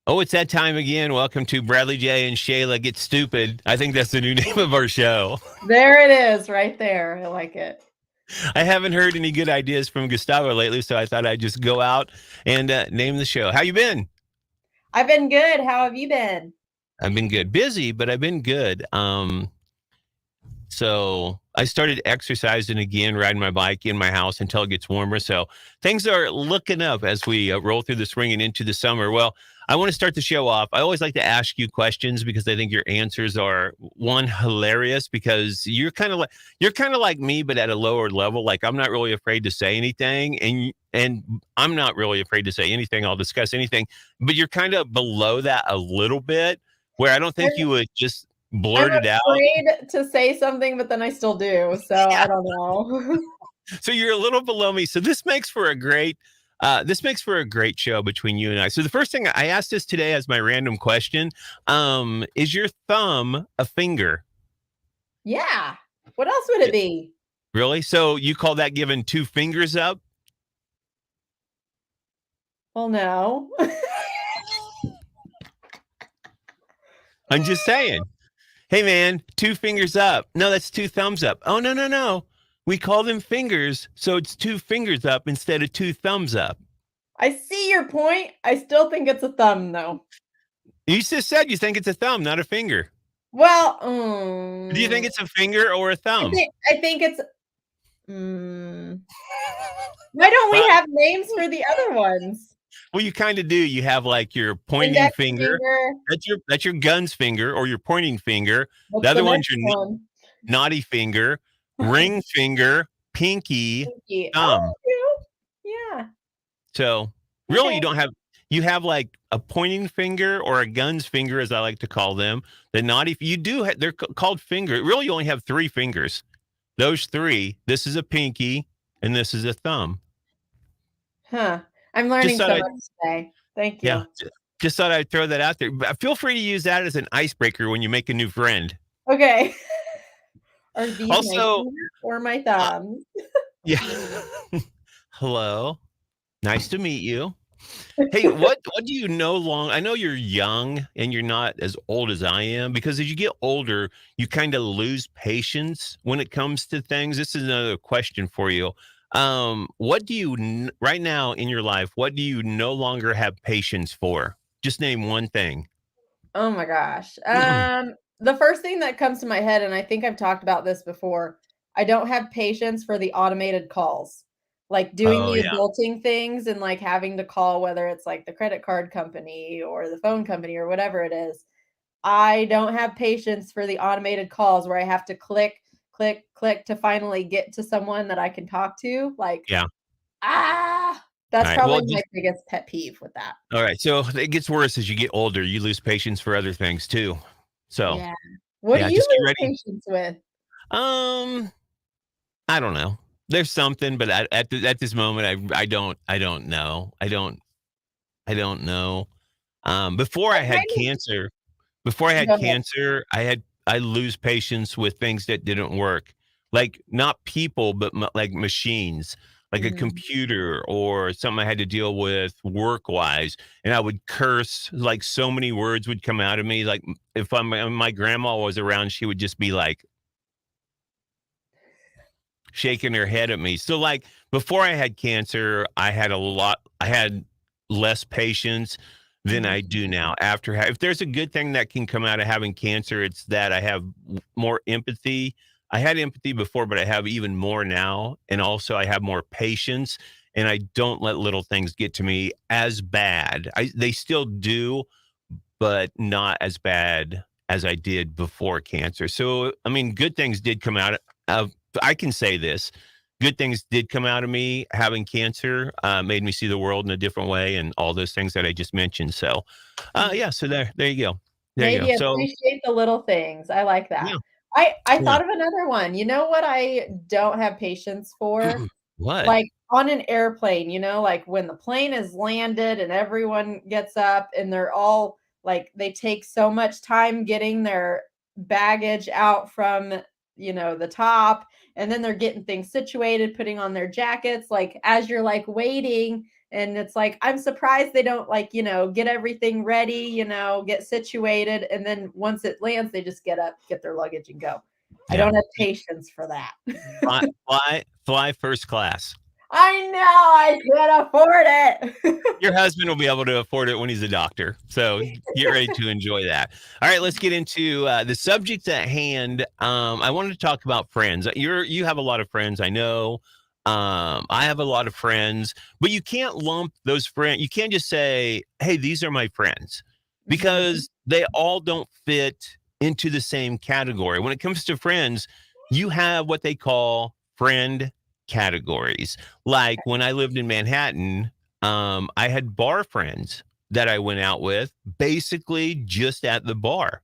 Oh, it's that time again. Welcome to Bradley J and Shayla Get Stupid. I think that's the new name of our show. There it is, right there. I like it. I haven't heard any good ideas from Gustavo lately, so I thought I'd just go out and name the show. How you been? I've been good. How have you been? I've been good. Busy, but I've been good. So I started exercising again, riding my bike in my house until it gets warmer. So things are looking up as we roll through the spring and into the summer. Well, I want to start the show off. I always like to ask you questions because I think your answers are one hilarious because you're kind of like me, but at a lower level. Like I'm not really afraid to say anything, and I'm not really afraid to say anything. I'll discuss anything, but you're kind of below that a little bit, where I don't think I'm, you would just I'm blurt it out. afraid to say something, but then I still do. So I don't know. So you're a little below me. So this makes for a great show between you and I. So the first thing I asked this today as my random question, is your thumb a finger? Yeah. What else would it be? Really? So you call that giving two fingers up? Well, no. I'm just saying. Hey man, two fingers up. No, that's two thumbs up. Oh no, no, no. We call them fingers, so it's two fingers up instead of two thumbs up. I see your point. I still think it's a thumb, though. You just said you think it's a thumb, not a finger. Well, Do you think it's a finger or a thumb? I think it's. Mm, why don't we Well, have names for the other ones? Well, you kind of do. You have like your pointing Index finger. finger. That's your gun's finger or your pointing finger. The What's the other one's next your one? naughty finger, ring finger, pinky, Pinky. thumb. Oh, you. Yeah. So really, Okay. you have like a pointing finger or a gun's finger, as I like to call them. The naughty you do they're called finger. Really, you only have three fingers. Those three. This is a pinky, and this is a thumb. Huh. I'm Just learning thought so I much today. Thank Yeah. you. Just thought I'd throw that out there. But feel free to use that as an icebreaker when you make a new friend. Okay. Are these my Also, fingers or my uh, thumbs? yeah. Hello. Nice to meet you. Hey, what do you know long I know you're young and you're not as old as I am because as you get older, you kind of lose patience when it comes to things. This is another question for you. What do you right now in your life, what do you no longer have patience for? Just name one thing. Oh my gosh. The first thing that comes to my head, and I think I've talked about this before, I don't have patience for the automated calls. Like doing Oh the yeah. adulting things and like having to call, whether it's like the credit card company or the phone company or whatever it is. I don't have patience for the automated calls where I have to click, click, click to finally get to someone that I can talk to. Like, Yeah. All that's right. probably Well, my just biggest pet peeve with that. all right. So it gets worse as you get older. You lose patience for other things too. So Yeah. What do yeah, you just get lose ready. patience with? Um, I don't know. There's something, but at this moment, I don't know. I don't know. Before I I had kind cancer, before I of had go ahead. cancer, I lose patience with things that didn't work, like not people, but like machines, like a Mhm. computer or something I had to deal with work wise, and I would curse like so many words would come out of me. Like if my grandma was around, she would just be like shaking her head at me. So like before I had cancer, I had less patience than I Mhm. do now. If there's a good thing that can come out of having cancer, it's that I have more empathy. I had empathy before, but I have even more now. And also I have more patience and I don't let little things get to me as bad. They still do, but not as bad as I did before cancer. So, I mean, good things did come out of, I can say this, good things did come out of me having cancer, made me see the world in a different way and all those things that I just mentioned. So, Mhm. yeah, so there you go. There you Maybe go. So, appreciate the little things. I like that. yeah, I yeah. thought of another one. You know what I don't have patience for? What? Like, on an airplane, like, when the plane is landed and everyone gets up and they're all like, they take so much time getting their baggage out from, the top, and then they're getting things situated, putting on their jackets, like, as you're, like, waiting, And it's like, I'm surprised they don't like, get everything ready, get situated. And then once it lands, they just get up, get their luggage and go. I Yeah. don't have patience for that. Fly first class. I know I can't afford it. Your husband will be able to afford it when he's a doctor. So get ready to enjoy that. All right, let's get into the subject at hand. I wanted to talk about friends. You have a lot of friends, I know. I have a lot of friends, but you can't lump those friends. You can't just say, "Hey, these are my friends," Mhm. because they all don't fit into the same category. When it comes to friends, you have what they call friend categories. Like when I lived in Manhattan, I had bar friends that I went out with basically just at the bar.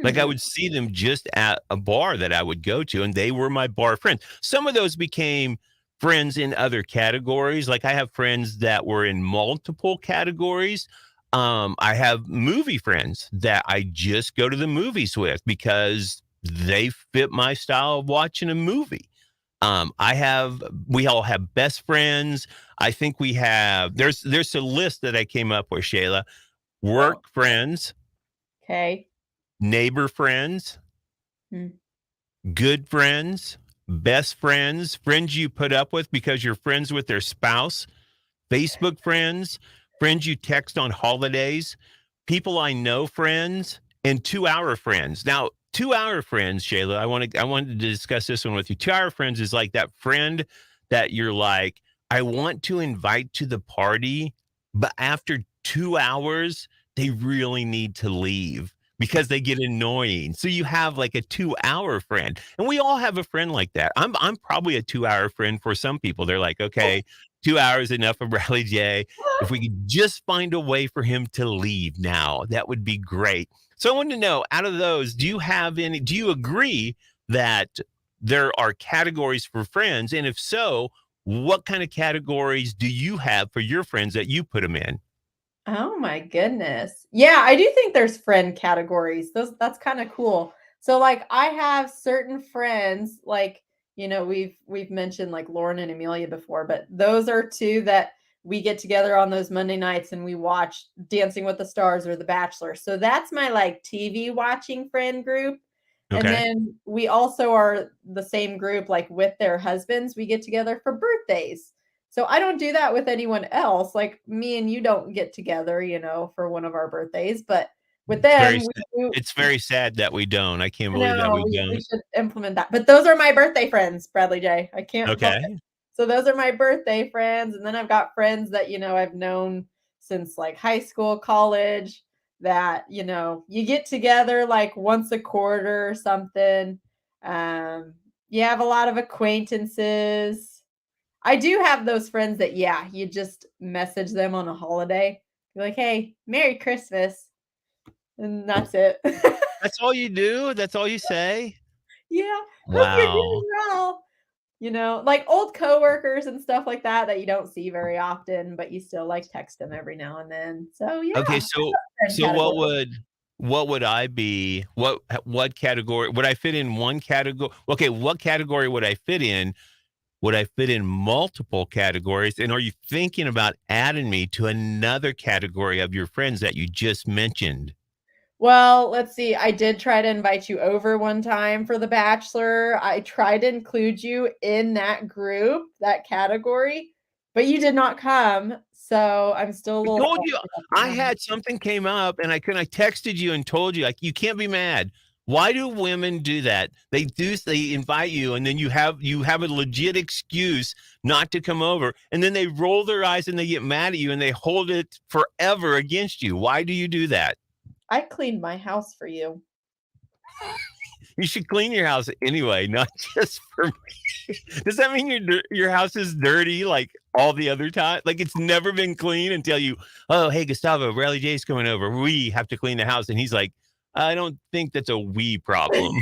Like I Hmm. would see them just at a bar that I would go to, and they were my bar friends. Some of those became friends in other categories. Like I have friends that were in multiple categories. I have movie friends that I just go to the movies with because they fit my style of watching a movie. We all have best friends. I think we have, there's a list that I came up with, Shayla. Oh, Work friends, okay. neighbor friends, Mm. good friends, best friends, friends you put up with because you're friends with their spouse, Facebook friends, friends you text on holidays, people I know friends, and 2-hour friends. Now, 2-hour friends, Shayla, I wanted to discuss this one with you. 2-hour friends is like that friend that you're like, I want to invite to the party, but after 2 hours, they really need to leave because they get annoying. So you have like a 2-hour friend. And we all have a friend like that. I'm probably a 2-hour friend for some people. They're like, okay, 2 hours enough of Bradley J. If we could just find a way for him to leave now, that would be great. So I wanted to know, out of those, do you agree that there are categories for friends? And if so, what kind of categories do you have for your friends that you put them in? Oh my goodness. Yeah, I do think there's friend categories. That's kind of cool. So like I have certain friends like, we've mentioned like Lauren and Amelia before, but those are two that we get together on those Monday nights and we watch Dancing with the Stars or The Bachelor. So that's my like TV watching friend group. And Okay. then we also are the same group like with their husbands. We get together for birthdays. So I don't do that with anyone else. Like me and you don't get together, for one of our birthdays, but with It's very them, we sad. do. It's very sad that we don't. I can't I believe that know we we don't. should implement that. But those are my birthday friends, Bradley J. I can't help it. Okay. So those are my birthday friends. And then I've got friends that, I've known since like high school, college, that, you get together like once a quarter or something. Um, you have a lot of acquaintances. I do have those friends that, yeah, you just message them on a holiday. You're like, "Hey, Merry Christmas." And that's it. That's all you do? That's all you say? Yeah, hope you're Wow. doing well. Like old coworkers and stuff like that that you don't see very often, but you still like text them every now and then. So yeah, Okay, that's so a friend so category. what would I be? What category would I fit in one category? Okay, what category would I fit in? Would I fit in multiple categories? And are you thinking about adding me to another category of your friends that you just mentioned? Well, let's see. I did try to invite you over one time for The Bachelor. I tried to include you in that group, that category, but you did not come. So I'm still a I little told salty you about I that. had something came up and I texted you and told you, like, you can't be mad. Why do women do that? They invite you and then you have a legit excuse not to come over, and then they roll their eyes and they get mad at you and they hold it forever against you. Why do you do that? I cleaned my house for you. You should clean your house anyway, not just for me. Does that mean your house is dirty like all the other time? Like it's never been clean until you, oh, hey, Gustavo, Riley J's coming over. We have to clean the house. And he's like, I don't think that's a we problem.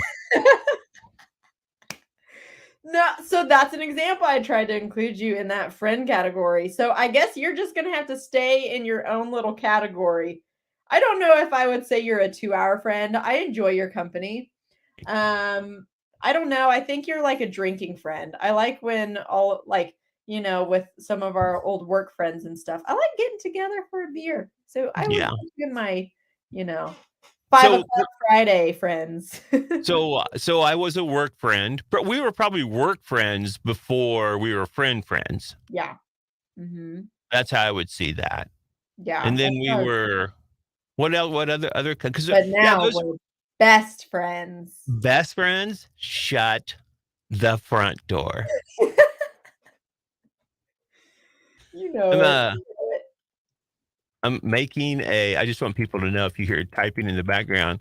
No, so that's an example. I tried to include you in that friend category. So I guess you're just gonna have to stay in your own little category. I don't know if I would say you're a 2-hour friend. I enjoy your company. Um, I don't know. I think you're like a drinking friend. I like when all like, with some of our old work friends and stuff. I like getting together for a beer. So I would Yeah. in my, you know, So 5 o'clock Friday friends. so I was a work friend, but we were probably work friends before we were friends. Yeah. Mhm. That's how I would see that. Yeah, And then that's we how were what else? What other? Because but yeah, now those we're best friends. best friends shut the front door. You know I'm it. uh You know it. I'm making a. I just want people to know if you hear typing in the background.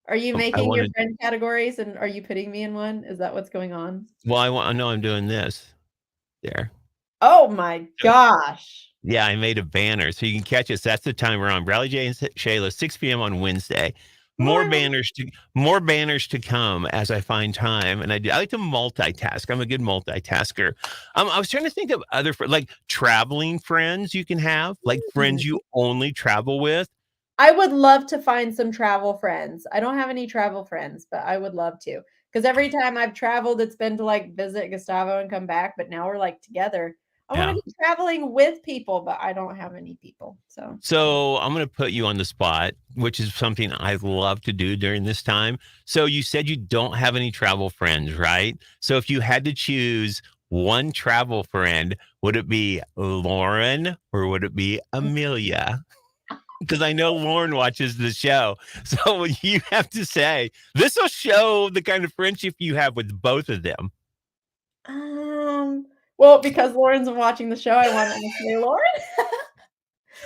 Are you I making your wanted. friend categories, and are you putting me in one? Is that what's going on? Well, I want. I know I'm doing this there. Oh my gosh. Yeah, I made a banner so you can catch us. That's the time we're on. Bradley J and Shayla, 6 p.m. on Wednesday. Lauren. More banners to come as I find time. And I like to multitask. I'm a good multitasker. I was trying to think of other like traveling friends you can have, like friends you only travel with. I would love to find some travel friends. I don't have any travel friends, but I would love to. Because every time I've traveled, it's been to like visit Gustavo and come back, but now we're like together. I want to Yeah. be traveling with people, but I don't have any people. So So I'm going to put you on the spot, which is something I love to do during this time. So you said you don't have any travel friends, right? So if you had to choose one travel friend, would it be Lauren or would it be Amelia? Because I know Lauren watches the show. So you have to say, this will show the kind of friendship you have with both of them. um well, because Lauren's watching the show, I want to say Lauren.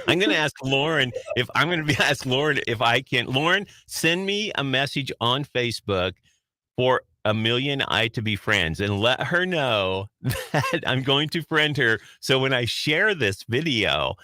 I'm going to ask Lauren if I'm going to be ask Lauren if I can. Lauren, send me a message on Facebook for Amelia and I to be friends and let her know that I'm going to friend her. So when I share this video,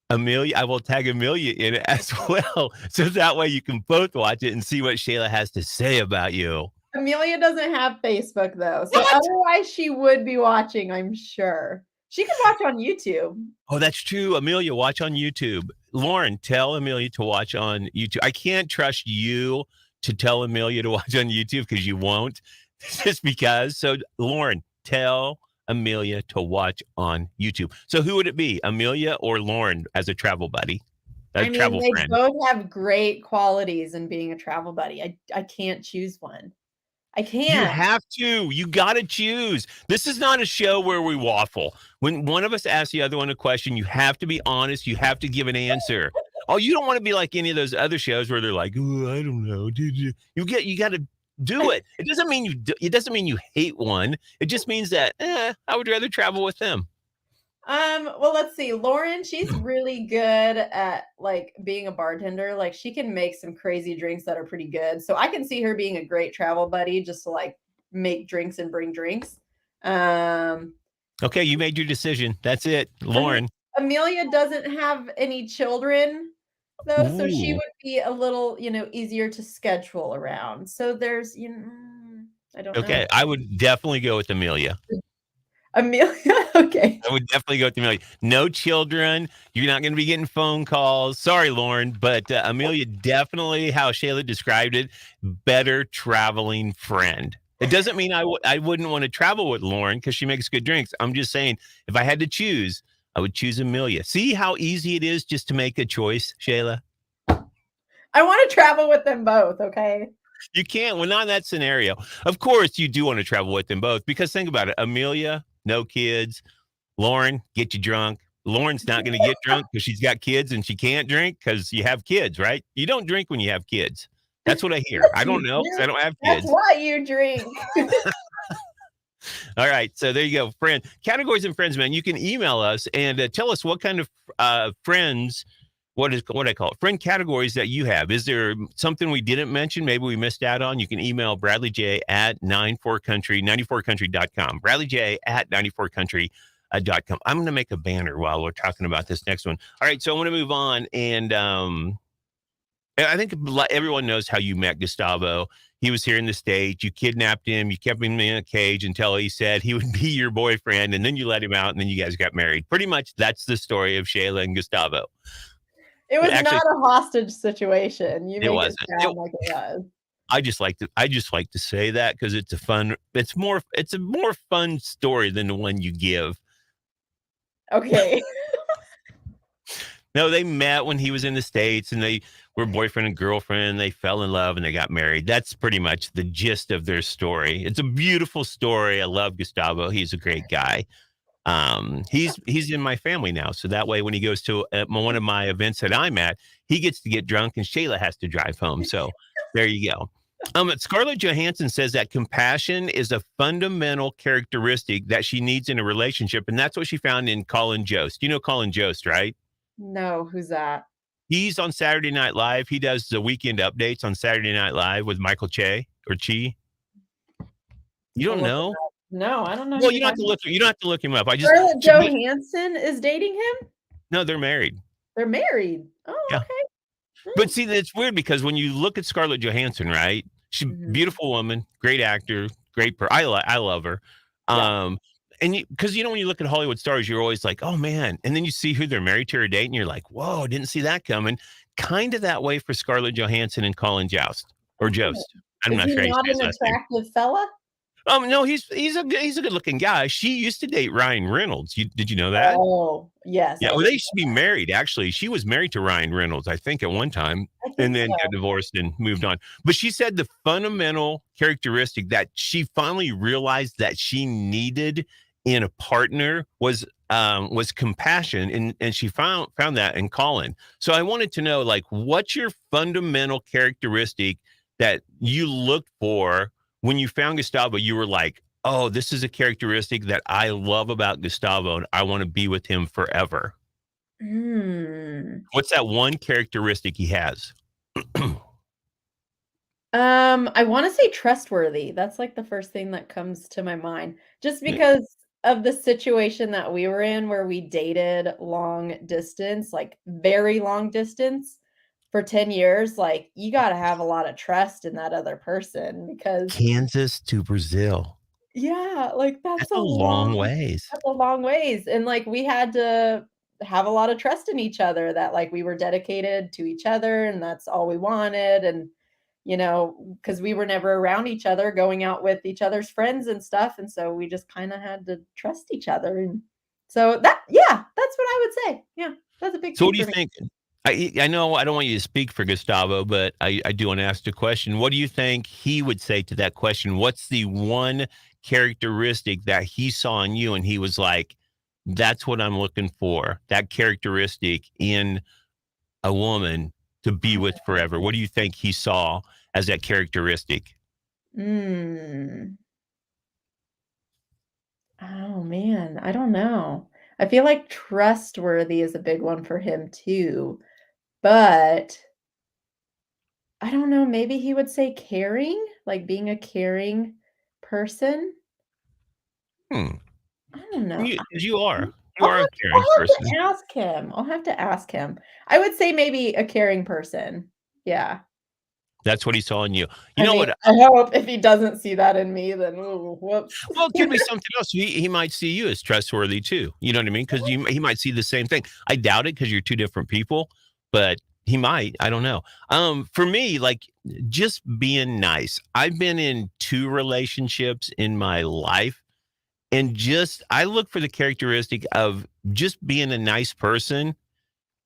Amelia, I will tag Amelia in it as well. So that way you can both watch it and see what Shayla has to say about you. Amelia doesn't have Facebook though, so What? otherwise she would be watching, I'm sure. She can watch on YouTube. Oh, that's true. Amelia, watch on YouTube. Lauren, tell Amelia to watch on YouTube. I can't trust you to tell Amelia to watch on YouTube because you won't, just because. So, Lauren, tell Amelia to watch on YouTube. So, who would it be, Amelia or Lauren as a travel buddy, a I mean, travel they friend? both have great qualities in being a travel buddy. I can't choose one. I You can't. have to. You got to choose. This is not a show where we waffle. When one of us asks the other one a question, you have to be honest. You have to give an answer. Oh, you don't want to be like any of those other shows where they're like, "Oh, I don't know." Did you? You got to do it. It doesn't mean it doesn't mean you hate one. It just means that I would rather travel with them. Well, let's see. Lauren, she's really good at like being a bartender. Like she can make some crazy drinks that are pretty good. So I can see her being a great travel buddy just to like make drinks and bring drinks. Um, Okay, you made your decision. That's it, I mean, Lauren. Amelia doesn't have any children though, so she Ooh. would be a little, easier to schedule around. So there's, I don't know. Okay, I would definitely go with Amelia. Amelia, okay. I would definitely go with Amelia. No children. You're not going to be getting phone calls. Sorry, Lauren, but Amelia definitely, how Shayla described it, better traveling friend. It doesn't mean I wouldn't want to travel with Lauren because she makes good drinks. I'm just saying, if I had to choose, I would choose Amelia. See how easy it is just to make a choice, Shayla? I want to travel with them both, okay? You can't. Well, not in that scenario. Of course, you do want to travel with them both because think about it. Amelia, no kids. Lauren, get you drunk. Lauren's not going to get drunk because she's got kids and she can't drink because you have kids, right? You don't drink when you have kids. That's what I hear. I You don't know because do. I don't have That's kids. why you drink. All right. So there you go. Friend categories and friends, man. You can email us and tell us what kind of friends, what I call it, friend categories that you have. Is there something we didn't mention? Maybe we missed out on. You can email Bradley J at 94country.com. Bradley J at 94country.com. I'm going to make a banner while we're talking about this next one. All right. So I want to move on. And I think everyone knows how you met Gustavo. He was here in the States. You kidnapped him. You kept him in a cage until he said he would be your boyfriend. And then you let him out and then you guys got married. Pretty much that's the story of Shayla and Gustavo. It was Actually, not a hostage situation. You it make it wasn't. sound like it was. I just like to say that because it's a more fun story than the one you give. Okay. No, they met when he was in the States and they were boyfriend and girlfriend. They fell in love and they got married. That's pretty much the gist of their story. It's a beautiful story. I love Gustavo. He's a great guy. He's in my family now. So that way, when he goes to one of my events that I'm at, he gets to get drunk and Shayla has to drive home. So there you go. Scarlett Johansson says that compassion is a fundamental characteristic that she needs in a relationship. And that's what she found in Colin Jost. You know Colin Jost, right? No, who's that? He's on Saturday Night Live. He does the weekend updates on Saturday Night Live with Michael Che or Chi. You I'll don't look him know? up. No, I don't know who Well, you're talking about. you don't have to look him up. I just Scarlett so, but Johansson is dating him? no, they're married. They're married. Oh, Yeah. okay. But see, it's weird because when you look at Scarlett Johansson, right? She's a Mhm. beautiful woman, great actor, I love her. Yeah. And because when you look at Hollywood stars, you're always like, oh man. And then you see who they're married to or dating, you're like, whoa, I didn't see that coming. Kind of that way for Scarlett Johansson and Colin Jost or Oh. Jost. I'm Is not he sure how you say not his an last name. attractive fella? No, he's a good looking guy. She used to date Ryan Reynolds. Did you know that? Oh, yes, Yeah, I well, did they used to be married, actually. She was married to Ryan Reynolds, I think, at one time, I and think then got so. divorced and moved on. But she said the fundamental characteristic that she finally realized that she needed in a partner was compassion, and she found that in Colin. So I wanted to know, like, what's your fundamental characteristic that you looked for when you found Gustavo? You were like, oh, this is a characteristic that I love about Gustavo, and I want to be with him forever. Mm. What's that one characteristic he has? I wanna say trustworthy. That's, like, the first thing that comes to my mind, just Yeah. because of the situation that we were in where we dated long distance, like, very long distance for 10 years, like, you gotta have a lot of trust in that other person because Kansas to Brazil. yeah, like, That's a long ways. that's a long ways, and, like, we had to have a lot of trust in each other that, like, we were dedicated to each other, and that's all we wanted, and, because we were never around each other, going out with each other's friends and stuff, and so we just kinda had to trust each other, and so that's what I would say. Yeah, that's a big So thing what do you for me. think? I know I don't want you to speak for Gustavo, but I do want to ask the question. What do you think he would say to that question? What's the one characteristic that he saw in you and he was like, that's what I'm looking for, that characteristic in a woman to be with forever? What do you think he saw as that characteristic? Mm. Oh, man, I don't know. I feel like trustworthy is a big one for him too, but I don't know, maybe he would say caring, like being a caring person? Hmm. I don't know. You are. You I'll are a have I'll caring have person. to ask him. I'll have to ask him. I would say maybe a caring person. Yeah. That's what he saw in you. You I know mean, what? I hope if he doesn't see that in me, then, ooh, whoops. Well, it could be something else. He might see you as trustworthy too. You know what I mean? Because he might see the same thing. I doubt it because you're two different people, but he might. I don't know. For me, like just being nice. I've been in two relationships in my life, and just I look for the characteristic of just being a nice person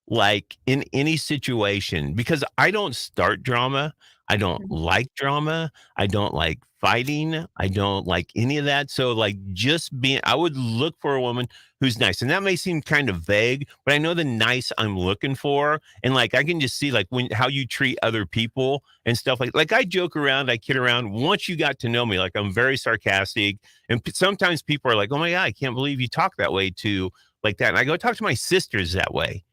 like in any situation because I don't start drama. I don't Mhm. like drama. I don't like fighting. I don't like any of that. So like just being I would look for a woman who's nice. And that may seem kind of vague, but I know the nice I'm looking for. And like I can just see like when how you treat other people and stuff like I joke around, I kid around. Once you got to know me, like I'm very sarcastic. And sometimes people are like, oh my God, I can't believe you talk that way to like that. And I go talk to my sisters that way.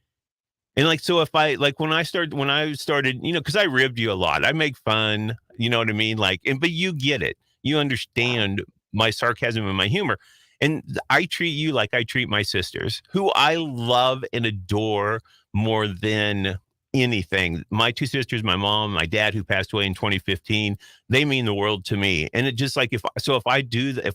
And like, so if I like when I started, because I ribbed you a lot, I make fun, you know what I mean? Like, but you get it. You understand my sarcasm and my humor. And I treat you like I treat my sisters, who I love and adore more than anything. My two sisters, my mom, my dad, who passed away in 2015, they mean the world to me. And it just like if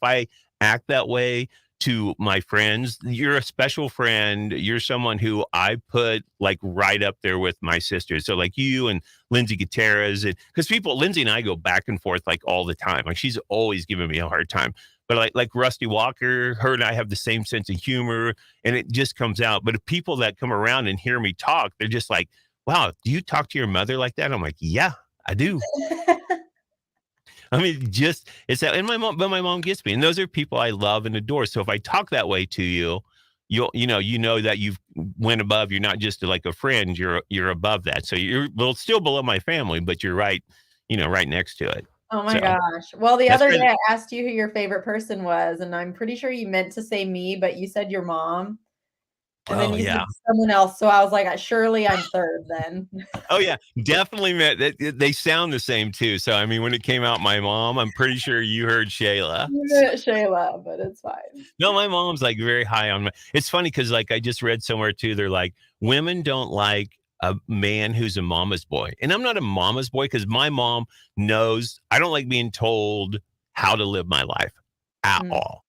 I act that way to my friends, you're a special friend. You're someone who I put like right up there with my sisters. So like you and Lindsay Gutierrez, and because Lindsay and I go back and forth like all the time. Like she's always giving me a hard time. But like Rusty Walker, her and I have the same sense of humor, and it just comes out. But if people that come around and hear me talk, they're just like, "Wow, do you talk to your mother like that?" I'm like, "Yeah, I do." I mean, just it's that, and my mom gets me, and those are people I love and adore. So if I talk that way to you, you know that you've went above. You're not just like a friend. You're above that. So you're well still below my family, but you're right, right next to it. Oh my So gosh. Well, the that's other kind day of, I asked you who your favorite person was, and I'm pretty sure you meant to say me, but you said your mom, and then oh you said yeah. someone else. So I was like, surely I'm third then. Oh yeah, definitely met. They sound the same too. So I mean, when it came out, my mom, I'm pretty sure you heard Shayla. Shayla, but it's fine. No, my mom's like very high on my. It's funny because like I just read somewhere too. They're like women don't like a man who's a mama's boy, and I'm not a mama's boy because my mom knows I don't like being told how to live my life at Mm. all.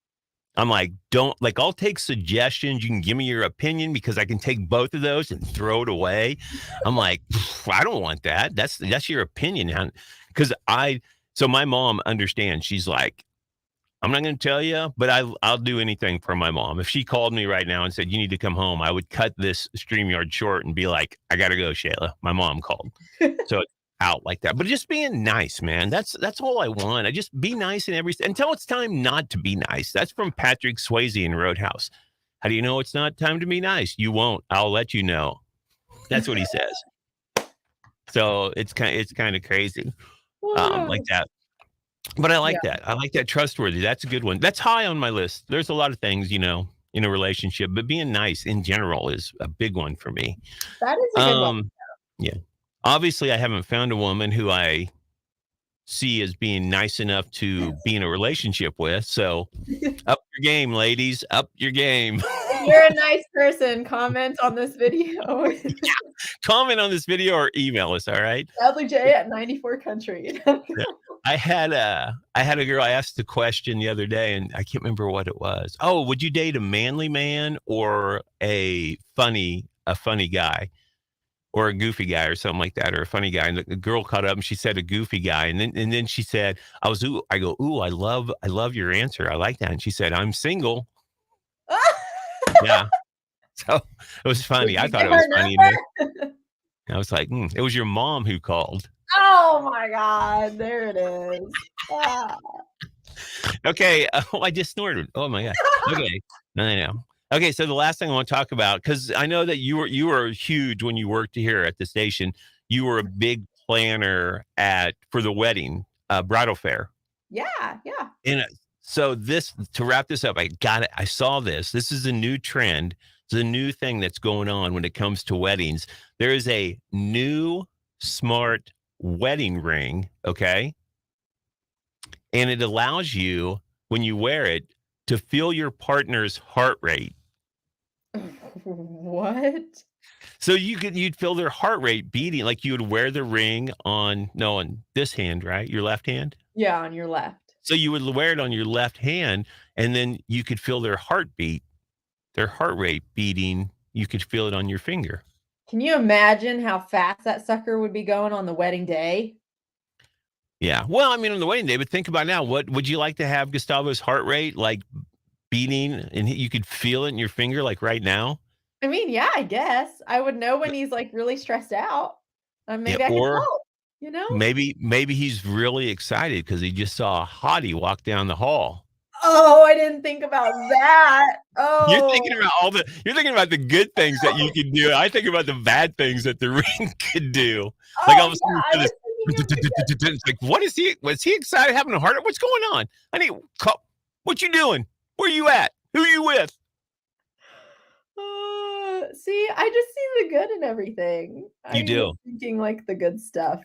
I'm like, don't like, I'll take suggestions. You can give me your opinion because I can take both of those and throw it away. I'm like, I don't want that. That's your opinion. Because so my mom understands. She's like, I'm not going to tell you, but I'll do anything for my mom. If she called me right now and said, you need to come home, I would cut this StreamYard short and be like, I got to go, Shayla. My mom called. So it's out like that. But just being nice, man. That's all I want. I just be nice in everything until it's time not to be nice. That's from Patrick Swayze in Roadhouse. How do you know it's not time to be nice? You won't. I'll let you know. That's what he says. So it's kind of crazy. Like Oh, that. But I yeah, like that. I like that trustworthy. That's a good one. That's high on my list. There's a lot of things, in a relationship, but being nice in general is a big one for me. that is a good one. Um, yeah. Obviously, I haven't found a woman who I see as being nice enough to be in a relationship with. So up your game, ladies. Up your game. If you're a nice person, comment on this video. Comment on this video or email us. All right. Sadly J at 94 Country. Yeah. I had a girl. I asked the question the other day, and I can't remember what it was. Oh, would you date a manly man or a funny guy, or a goofy guy, or something like that, or a funny guy? And the girl caught up, and she said a goofy guy, and then she said, I go, ooh, I love your answer. I like that. And she said, I'm single. Yeah. So it was Did funny. I you thought get it was her funny. number? I was like, it was your mom who called. Oh my god, there it is. Ah. Okay. Oh, I just snorted. Oh my god. Okay. I know. Okay. So the last thing I want to talk about, because I know that you were huge when you worked here at the station. You were a big planner for the wedding, bridal fair. Yeah, yeah. And so to wrap this up, I got it. I saw this. This is a new trend. It's a new thing that's going on when it comes to weddings. There is a new smart wedding ring. Okay. And it allows you, when you wear it, to feel your partner's heart rate. What? So you'd feel their heart rate beating, like you would wear the ring on this hand, right? Your left hand. Yeah, on your left. So you would wear it on your left hand, and then you could feel their heartbeat, their heart rate beating. You could feel it on your finger. Can you imagine how fast that sucker would be going on the wedding day? Yeah. Well, I mean, on the wedding day, but think about now. What would you like to have Gustavo's heart rate like beating, and you could feel it in your finger, like right now? I mean, yeah, I guess. I would know when he's, like, really stressed out. Yeah. Maybe I could Or help, you know? maybe he's really excited because he just saw a hottie walk down the hall. Oh, I didn't think about that. Oh. You're thinking about the good things that you can do. I think about the bad things that the ring could do. Like all Oh, of a yeah, sudden, I was thinking of the good. it's like, what is he? Was he excited having a heart? What's going on? I need. What you doing? Where you at? Who you with? See, I just see the good in everything. You I was do, thinking, like, the good stuff.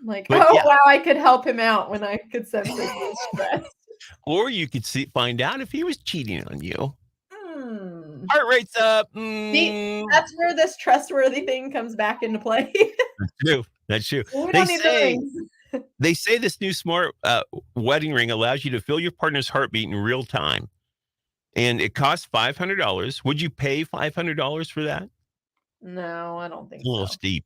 Like, but "Oh, yeah. wow, I could help him out when I could sense that he was stressed." Or you could find out if he was cheating on you. Hmm. Heart rate's up. See, that's where this trustworthy thing comes back into play. That's true. That's true. We They don't need the say rings. they say this new smart wedding ring allows you to feel your partner's heartbeat in real time. and it costs $500. Would you pay $500 for that? No, I don't It's think a little so. steep.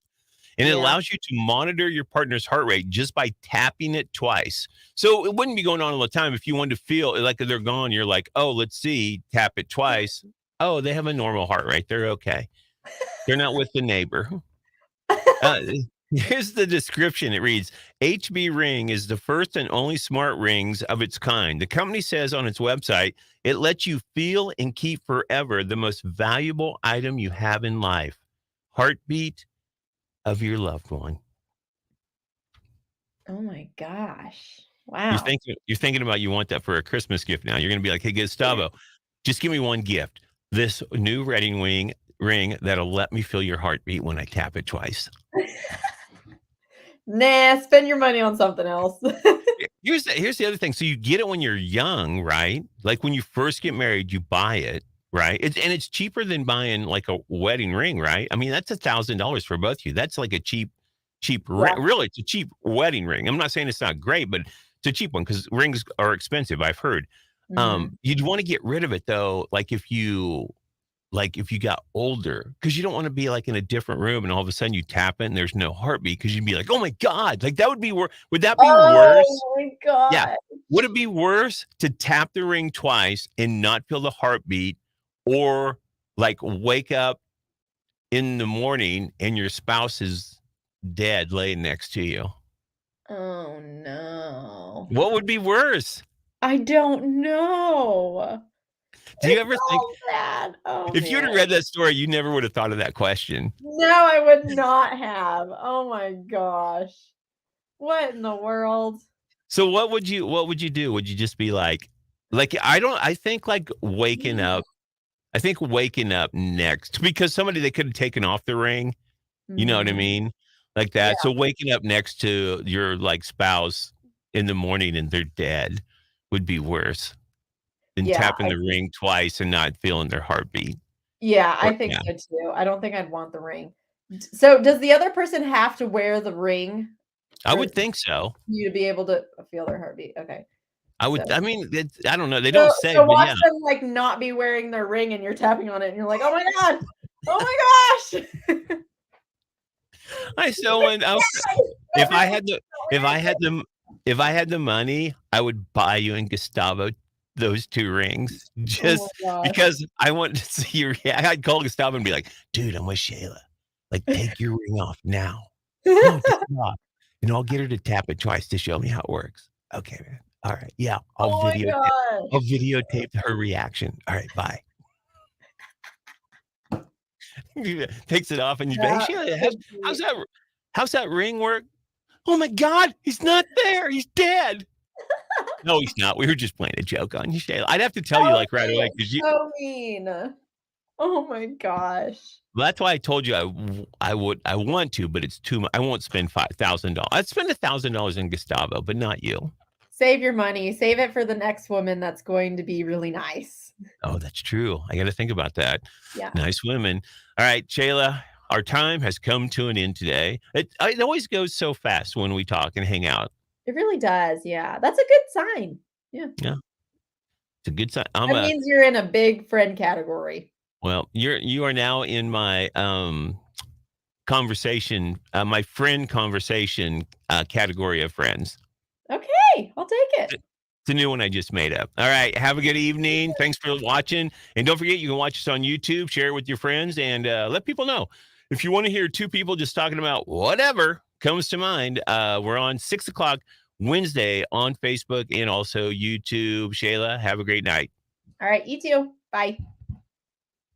And it Yeah. allows you to monitor your partner's heart rate just by tapping it twice. So it wouldn't be going on all the time. If you wanted to feel like they're gone, you're like, oh, let's see, tap it twice. Oh, they have a normal heart rate. They're okay. They're not with the neighbor. Uh, Here's the description. It reads, HB Ring is the first and only smart rings of its kind. The company says on its website, it lets you feel and keep forever the most valuable item you have in life, heartbeat of your loved one. Oh my gosh. You're Wow. thinking you're thinking about you want that for a Christmas gift now. You're gonna be like, "Hey, Gustavo, just give me one gift. This new wedding ring that'll let me feel your heartbeat when I tap it twice." Nah, spend your money on something else. Here's the other thing. So you get it when you're young, right? Like when you first get married, you buy it, right? It's cheaper than buying like a wedding ring, right? I mean, that's $1,000 for both of you. That's like a cheap ring. Yeah. Really, it's a cheap wedding ring. I'm not saying it's not great, but it's a cheap one because rings are expensive. I've heard. Mhm. You'd want to get rid of it though, like if you got older, because you don't want to be like in a different room and all of a sudden you tap it and there's no heartbeat because you'd be like, oh my God, like that would be worse. Would that be worse? Oh my Yeah. god. Would it be worse to tap the ring twice and not feel the heartbeat, or like wake up in the morning and your spouse is dead laying next to you? Oh no. What would be worse? I don't know. Do you It's ever think all bad. Oh if you'd man. have read that story, you never would have thought of that question? No, I would not have. Oh my gosh. What in the world? So what would you do? Would you just be like I think like waking Yeah. up I think waking up next because somebody they could have taken off the ring, you know what I Mhm. mean? Like Yeah, that. So waking up next to your like spouse in the morning and they're dead would be worse than yeah, tapping I the think ring twice and not feeling their heartbeat. yeah, I Or think yeah. so too. I don't think I'd want the ring. So does the other person have to wear the ring I for would think so. you to be able to feel their heartbeat? Okay. So I mean, I don't know. They don't so say, so but watch yeah. them, like, not be wearing their ring and you're tapping on it and you're like, "Oh my god. Oh my gosh." I so went out if I had the if I had the if I had the money, I would buy you and Gustavo those 2 rings Oh just my gosh. because I want to see your I'd call Gustavo and be like, "Dude, I'm with Shayla. Like, take your ring off now. No, take it off, and I'll get her to tap it twice to show me how it works." "Okay, man. Alright. Yeah, Oh my I'll gosh. videotape her reaction. Alright, bye." Takes it off and you be, "Hey, That Shayla, would how's be that how's that ring work?" "Oh my god, he's not there. He's dead." No, he's not. We were just playing a joke on you, Shayla. I'd have to tell you, so like, right away mean, because you so mean. Oh my gosh. well, that's why I told you I want to, but it's too much. I won't spend $5,000. I'd spend $1,000 in Gustavo, but not you. Save your money. Save it for the next woman that's going to be really nice. Oh, that's true. I gotta think about that. Yeah. Nice women. All right, Shayla, our time has come to an end today. It always goes so fast when we talk and hang out. It really does, yeah. That's a good sign. Yeah. Yeah, it's a good sign. That means you're in a big friend category. Well, you are now in my, conversation, my friend conversation, category of friends. Okay, I'll take it. It's a new one I just made up. All right. Have a good evening. Thanks for watching. And don't forget, you can watch us on YouTube, share it with your friends, and let people know. If you want to hear two people just talking about whatever comes to mind, we're on 6 o'clock Wednesday on Facebook and also YouTube. Shayla, have a great night. All right, you too. Bye.